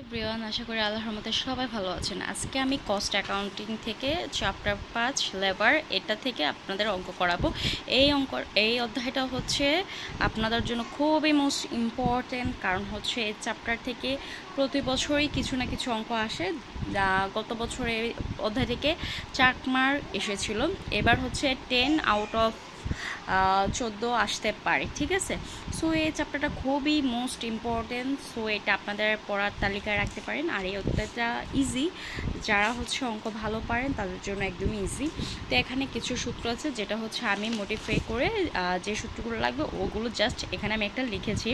Everyone, আশা করি আল্লাহর রহমতে সবাই ভালো আছেন। আজকে আমি কস্ট অ্যাকাউন্টিং থেকে চ্যাপ্টার 5 লেবার এটা থেকে আপনাদের অঙ্ক করাবো। এই অধ্যায়টা হচ্ছে আপনাদের জন্য খুবই মোস্ট ইম্পর্টেন্ট, কারণ হচ্ছে এই চ্যাপ্টার থেকে প্রতি বছরই কিছু না কিছু অঙ্ক আসে। গত বছর এই অধ্যায় থেকে 4 মার্ক এসেছিল, এবার হচ্ছে 10 আউট অফ 14 আসতে পারে, ঠিক আছে। সো এই চ্যাপ্টারটা খুবই মোস্ট ইম্পর্টেন্ট, সো এটা আপনাদের পড়ার তালিকায় রাখতে পারেন। আর এই অধ্যায়টা ইজি, যারা হচ্ছে অঙ্ক ভালো পারেন তাদের জন্য একদমই ইজি। তো এখানে কিছু সূত্র আছে, যেটা হচ্ছে আমি মডিফাই করে যে সূত্রগুলো লাগবে ওগুলো জাস্ট এখানে আমি একটা লিখেছি।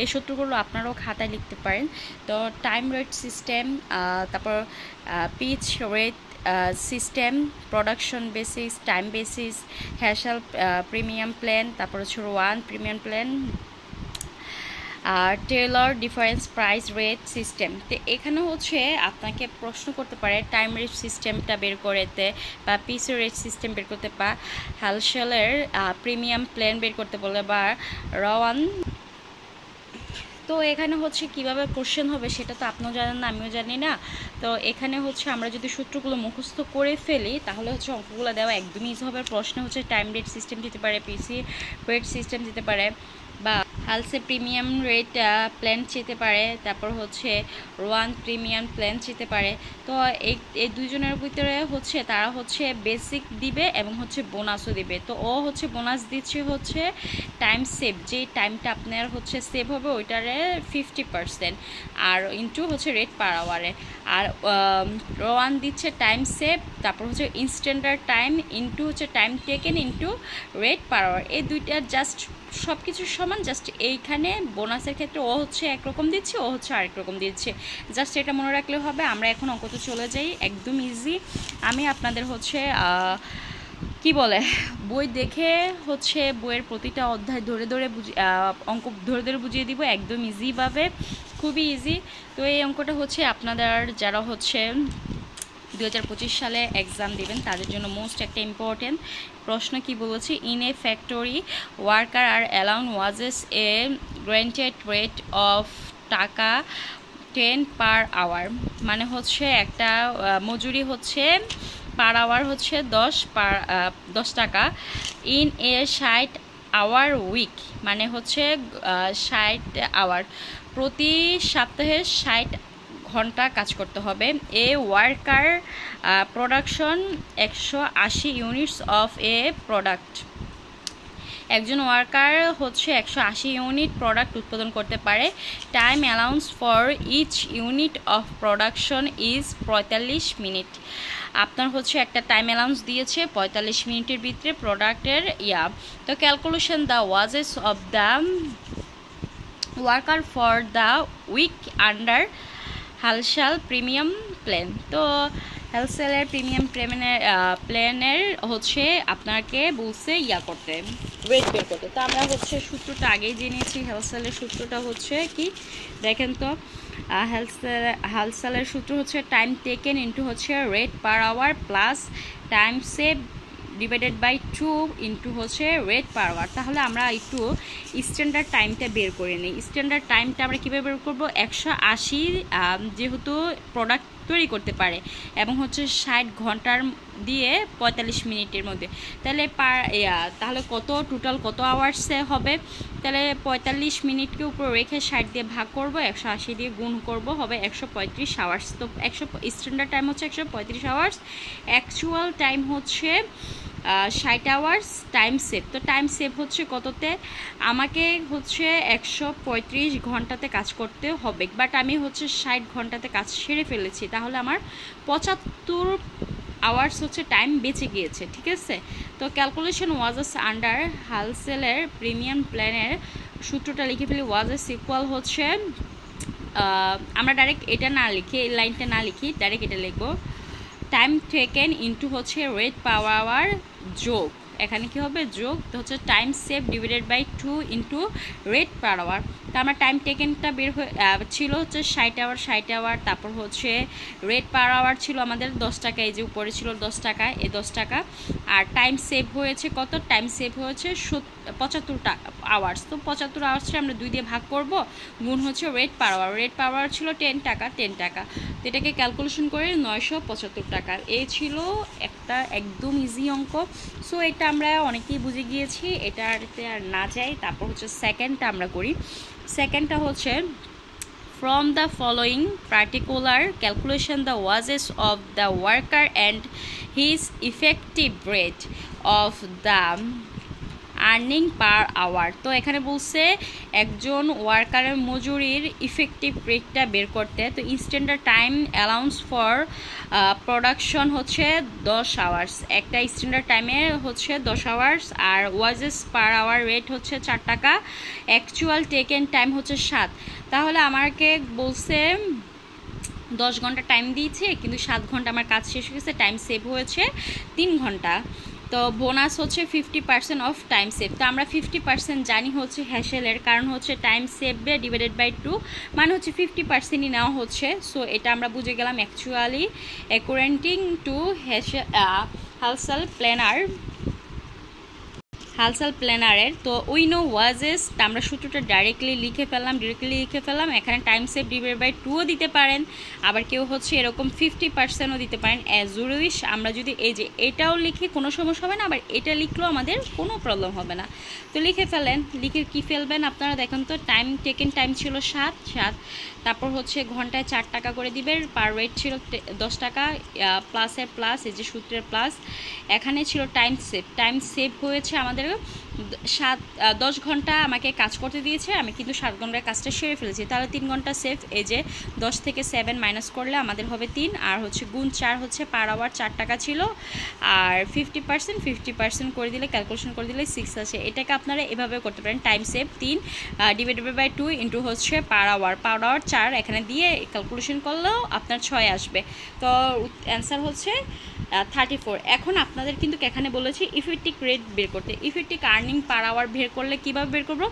এই সূত্রগুলো আপনারাও খাতায় লিখতে পারেন। তো টাইম রেট সিস্টেম, তারপর piece rate system, production basis, time basis, হ্যাশাল প্রিমিয়াম প্ল্যান, তারপর হচ্ছে ওয়ান প্রিমিয়াম প্ল্যান, আর Taylor differential price rate system. তো এখানে হচ্ছে আপনাকে প্রশ্ন করতে পারে টাইম রেট সিস্টেমটা বের করতে, বা পিসি রেট সিস্টেম বের করতে, বা হ্যালসেলের প্রিমিয়াম প্ল্যান বের করতে বলে, বা রওয়ান। তো এখানে হচ্ছে কিভাবে কোশ্চেন হবে সেটা তো আপনিও জানেন না, আমিও জানি না। তো এখানে হচ্ছে আমরা যদি সূত্রগুলো মুখস্থ করে ফেলি তাহলে হচ্ছে অঙ্কগুলো দেওয়া একদমই ইজি হবে। প্রশ্ন হচ্ছে টাইম রেট সিস্টেম দিতে পারে, পিসি রেট সিস্টেম দিতে পারে, বা হালসে প্রিমিয়াম রেট প্ল্যান চেতে পারে, তারপর হচ্ছে রোয়ান প্রিমিয়াম প্ল্যান চেতে পারে। তো এই দুইজনের ভিতরে হচ্ছে তারা হচ্ছে বেসিক দিবে এবং হচ্ছে বোনাসও দিবে। তো ও হচ্ছে বোনাস দিচ্ছে হচ্ছে টাইম সেভ, যে টাইমটা আপনার হচ্ছে সেভ হবে ওইটারে 50%, আর ইন্টু হচ্ছে রেট পার আওয়ারে। আর রোয়ান দিচ্ছে টাইম সেভ, তারপর হচ্ছে ইনস্ট্যান্ডার্ড টাইম ইন্টু হচ্ছে time taken into rate per hour. এই দুইটা জাস্ট সব কিছু সমান, জাস্ট এইখানে বোনাসের ক্ষেত্রে ও হচ্ছে একরকম দিচ্ছে, ও হচ্ছে আরেক রকম দিচ্ছে। জাস্ট এটা মনে রাখলে হবে। আমরা এখন অঙ্কতে চলে যাই, একদম ইজি। আমি আপনাদের হচ্ছে কি বলে বই দেখে হচ্ছে বইয়ের প্রতিটা অধ্যায় ধরে ধরে অঙ্ক ধরে ধরে বুঝিয়ে দিব একদম ইজিভাবে, খুবই ইজি। তো এই অঙ্কটা হচ্ছে আপনাদের যারা হচ্ছে 2025 সালে এক্সাম দেবেন তাদের জন্য মোস্ট একটা ইম্পর্টেন্ট প্রশ্ন। কি বলেছি, in a factory worker are allowed wages a guaranteed rate of টাকা 10 পার আওয়ার। মানে হচ্ছে একটা মজুরি হচ্ছে পার আওয়ার হচ্ছে 10 টাকা। ইন এ 60 আওয়ার উইক, মানে হচ্ছে 60 আওয়ার, প্রতি সপ্তাহে 60 ঘন্টা কাজ করতে হবে। A worker production 180 units of a product. একজন ওয়ার্কার হচ্ছে 180 ইউনিট প্রোডাক্ট উৎপাদন করতে পারে। Time allowance for each unit of production is 45 minute. আপনার হচ্ছে একটা টাইম অ্যালাউন্স দিয়েছে 45 মিনিটের ভিতরে প্রোডাক্টের তো calculation the wages of the worker for the week under Halsey premium plan. তো হেলসেলের প্রিমিয়াম প্ল্যানের হচ্ছে আপনাকে বলছে করতে, রেট বের করতে। তো আমরা হচ্ছে সূত্রটা আগেই জেনেছি। হেলসেলের সূত্রটা হচ্ছে কি দেখেন তো, হেলসেলের সূত্র হচ্ছে টাইম টেকেন ইন্টু হচ্ছে rate per hour plus time save divided by 2 into হচ্ছে রেট পার আওয়ার। তাহলে আমরা একটু স্ট্যান্ডার্ড টাইমটা বের করে নিই। স্ট্যান্ডার্ড টাইমটা আমরা কীভাবে বের করবো, 180 যেহেতু প্রোডাক্ট তৈরি করতে পারে এবং হচ্ছে 60 ঘন্টার দিয়ে 45 মিনিটের মধ্যে, তাহলে তাহলে টোটাল কত আওয়ার্সে হবে। তাহলে 45 মিনিটকে উপর রেখে 60 দিয়ে ভাগ করব, 180 দিয়ে গুণ করব, হবে 135 আওয়ার্স। তো স্ট্যান্ডার্ড টাইম হচ্ছে 135 আওয়ার্স, অ্যাকচুয়াল টাইম হচ্ছে 60 আওয়ার্স। টাইম সেভ, তো টাইম সেভ হচ্ছে কততে, আমাকে হচ্ছে 135 ঘন্টাতে কাজ করতে হবে, বাট আমি হচ্ছে 60 ঘন্টাতে কাজ সেরে ফেলেছি, তাহলে আমার 75 আওয়ার্স হচ্ছে টাইম বেঁচে গিয়েছে, ঠিক আছে। তো ক্যালকুলেশন ওয়াজেস আন্ডার হালসেলের প্রিমিয়াম প্ল্যানের সূত্রটা লিখে ফেলি। ওয়াজেস ইকুয়াল হচ্ছে আমরা ডাইরেক্ট এটা না লিখি, এই লাইনটা না লিখি, ডাইরেক্ট এটা লিখবো, টাইম টেকেন ইন্টু হচ্ছে রেট পার আওয়ার যোগ, এখানে কি হবে যোগ, তো হচ্ছে time save divided by 2 into rate per hour. তো আমার টাইম টেকেনটা বের হয়ে ছিল হচ্ছে 60 আওয়ার 60 আওয়ার। তারপর হচ্ছে রেট পার আওয়ার ছিল আমাদের 10 টাকা, এই যে উপরে ছিল 10 টাকা, এই 10 টাকা। আর টাইম সেভ হয়েছে কত, টাইম সেভ হয়েছে 75 আওয়ার্স। তো 75 আওয়ার্সটা আমরা 2 দিয়ে ভাগ করব, গুণ হচ্ছে rate per hour. Rate per hour ছিল 10 টাকা, 10 টাকা। তো এটাকে ক্যালকুলেশন করে 975 টাকা। এই ছিল একটা একদম ইজি অঙ্ক। সো এটা আমরা অনেকেই বুঝে গিয়েছি, এটাতে আর না যাই। তারপর হচ্ছে সেকেন্ডটা আমরা করি। সেকেন্ডটা হচ্ছে from the following particular calculation the wages of the worker and his effective rate of the earning per hour. তো এখানে বলছে একজন ওয়ার্কারের মজুরির ইফেক্টিভ রেটটা বের করতে। তো standard time allowance for production হচ্ছে 10 আওয়ার্স, একটা স্ট্যান্ডার্ড টাইমে হচ্ছে 10 আওয়ার্স। আর ওয়াজেস পার আওয়ার রেট হচ্ছে 4 টাকা, অ্যাকচুয়াল টেকেন টাইম হচ্ছে 7। তাহলে আমাকে বলছে 10 ঘন্টা টাইম দিয়েছে, কিন্তু 7 ঘন্টা আমার কাজ শেষ হয়ে গেছে, টাইম সেভ হয়েছে 3 ঘন্টা। তো বোনাস হচ্ছে 50% অফ টাইম সেভ। তো আমরা 50% জানি হচ্ছে হ্যাশেলের, কারণ হচ্ছে টাইম সেভ ডিভাইডেড বাই 2 মানে হচ্ছে 50%ই নেওয়া হচ্ছে। সো এটা আমরা বুঝে গেলাম অ্যাকচুয়ালি অ্যাকর্ডিং টু হালসাল প্ল্যানারের। তো উই নো ওয়াজেস, আমরা সূত্রটা ডাইরেক্টলি লিখে ফেললাম। এখানে টাইম সেভ ডিভাইড বাই 2ও দিতে পারেন, আবার কেউ হচ্ছে এরকম 50%ও দিতে পারেন, অ্যাজ ইউ উইশ। আমরা যদি এই যে এটাও লিখি কোনো সমস্যা হবে না, আবার এটা লিখলেও আমাদের কোনো প্রবলেম হবে না। তো লিখে কি ফেলবেন আপনারা দেখেন তো। টাইম টেকেন টাইম ছিল 7। তারপর হচ্ছে ঘন্টায় 4 টাকা করে দিবে, পার রেট ছিল 10 টাকা, প্লাসের প্লাস, এই যে সূত্রের প্লাস। এখানে ছিল টাইম সেভ হয়েছে আমাদের 10 ঘন্টা আমাকে কাজ করতে দিয়েছে, আমি কিন্তু 7 ঘন্টার কাজটা সেরে ফেলেছি, তাহলে 3 ঘন্টা সেভ। এই যে 10 থেকে 7 মাইনাস করলে আমাদের হবে 3, আর হচ্ছে গুণ 4 হচ্ছে পার আওয়ার 4 টাকা ছিল, আর 50% করে দিলে ক্যালকুলেশন করে দিলে 6 আছে। এটাকে আপনারা এভাবে করতে পারেন, time save 3 divided by 2 into হচ্ছে পার আওয়ার 4 এখানে দিয়ে ক্যালকুলেশন করলেও আপনার 6 আসবে। তো অ্যান্সার হচ্ছে 34। এখন আপনাদের কিন্তু এখানে বলেছি ইফেক্টিভ রেট বের করতে। ইফেক্টিভ আর্নিং পার আওয়ার বের করলে কীভাবে বের করবো,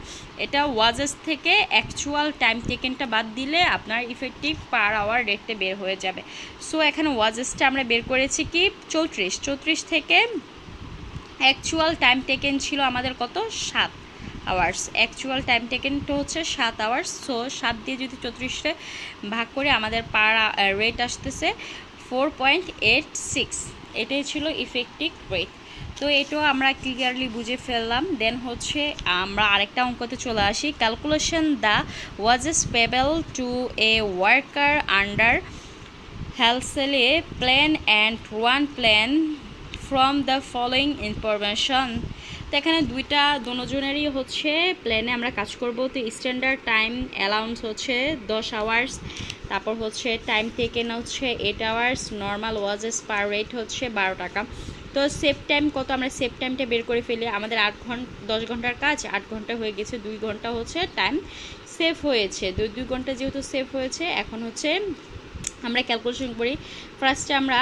এটা ওয়াজেস থেকে অ্যাকচুয়াল টাইম টেকেনটা বাদ দিলে আপনার ইফেক্টিভ পার আওয়ার রেটটা বের হয়ে যাবে। সো এখানে ওয়াজেসটা আমরা বের করেছি কি 34 থেকে অ্যাকচুয়াল টাইম টেকেন ছিল আমাদের কত 7 আওয়ার্স। অ্যাকচুয়াল টাইম টেকেনটা হচ্ছে 7 আওয়ার্স। সো 7 দিয়ে যদি 34 ভাগ করে আমাদের পার রেট আসতেছে 4.86। এটাই ছিল ইফেক্টিভ রেট। তো এটাও আমরা ক্লিয়ারলি বুঝে ফেললাম। দেন হচ্ছে আমরা আরেকটা অঙ্কতে চলে আসি। Calculation the wages payable to a worker under হেলসেলে plan and Rowan plan from the following information. তো এখানে দুজনেরই হচ্ছে প্ল্যানে আমরা কাজ করব। তো স্ট্যান্ডার্ড টাইম অ্যালাউন্স হচ্ছে 10 আওয়ার্স, তারপর হচ্ছে টাইম টেকেন হচ্ছে 8 আওয়ার্স, নর্মাল ওয়াজেস পার রেট হচ্ছে 12 টাকা। তো সেভ টাইম কত, আমরা সেভ টাইমটা বের করে ফেলি। আমাদের 10 ঘন্টার কাজ 8 ঘন্টা হয়ে গেছে, 2 ঘন্টা হচ্ছে টাইম সেভ হয়েছে। 2 ঘন্টা যেহেতু সেভ হয়েছে, এখন হচ্ছে আমরা ক্যালকুলেশন করি। ফার্স্টে আমরা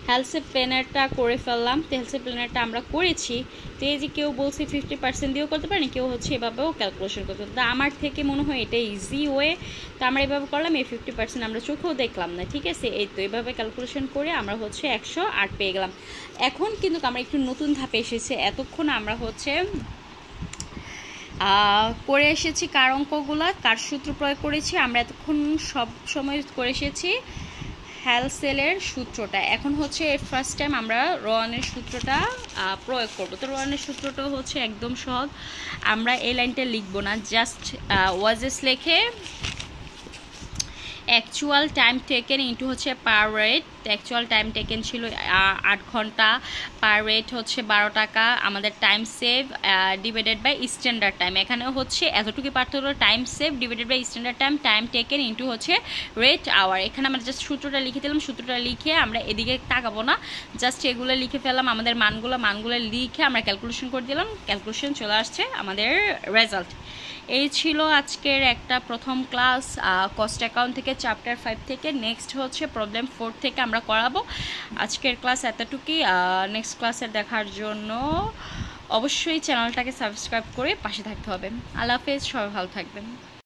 হেলসেপ প্ল্যানারটা করে ফেললাম। তো হেলসেপ প্ল্যানারটা আমরা করেছি। তো এই যে কেউ বলছে 50% দিয়েও করতে পারেন, কেউ হচ্ছে এভাবেও ক্যালকুলেশন করতে পারেন। তো আমার থেকে মনে হয় এটা ইজি ওয়ে। তো আমরা এভাবে করলাম, এই 50% আমরা চোখেও দেখলাম না, ঠিক আছে। এই তো এভাবে ক্যালকুলেশন করে আমরা হচ্ছে 108 পেয়ে গেলাম। এখন কিন্তু আমরা একটু নতুন ধাপে এসেছি। এতক্ষণ আমরা হচ্ছে করে এসেছি কার অঙ্কগুলা, কার সূত্র প্রয়োগ করেছি আমরা এতক্ষণ সব সময় করে এসেছি হ্যালসেলের সূত্রটা। এখন হচ্ছে ফার্স্ট টাইম আমরা রনের সূত্রটা প্রয়োগ করব। তো রনের সূত্রটা হচ্ছে একদম সহজ। আমরা এই লাইনটা লিখব না, জাস্ট ওয়াজেস লেখে অ্যাকচুয়াল টাইম টেকেন ইন্টু হচ্ছে per rate. Actual time taken ছিল 8 ঘন্টা, পার রেট হচ্ছে 12 টাকা। আমাদের time save divided by standard time, এখানে হচ্ছে এতটুকু পার্থক্য, time save divided by standard time, time taken into হচ্ছে রেট আওয়ার। এখানে আমরা জাস্ট সূত্রটা লিখে দিলাম। সূত্রটা লিখে আমরা এদিকে তাকাবো না, জাস্ট এগুলো লিখে ফেললাম। আমাদের মানগুলো লিখে আমরা ক্যালকুলেশন করে দিলাম। ক্যালকুলেশন চলে আসছে আমাদের রেজাল্ট। এই ছিল আজকের একটা প্রথম ক্লাস কস্ট অ্যাকাউন্ট থেকে চ্যাপ্টার 5 থেকে। নেক্সট হচ্ছে প্রবলেম 4 থেকে আমরা করাবো। আজকের ক্লাস এতটুকুই। নেক্সট ক্লাসের দেখার জন্য অবশ্যই চ্যানেলটাকে সাবস্ক্রাইব করে পাশে থাকতে হবে। আল্লাহ হাফেজ, সবাই ভালো থাকবেন।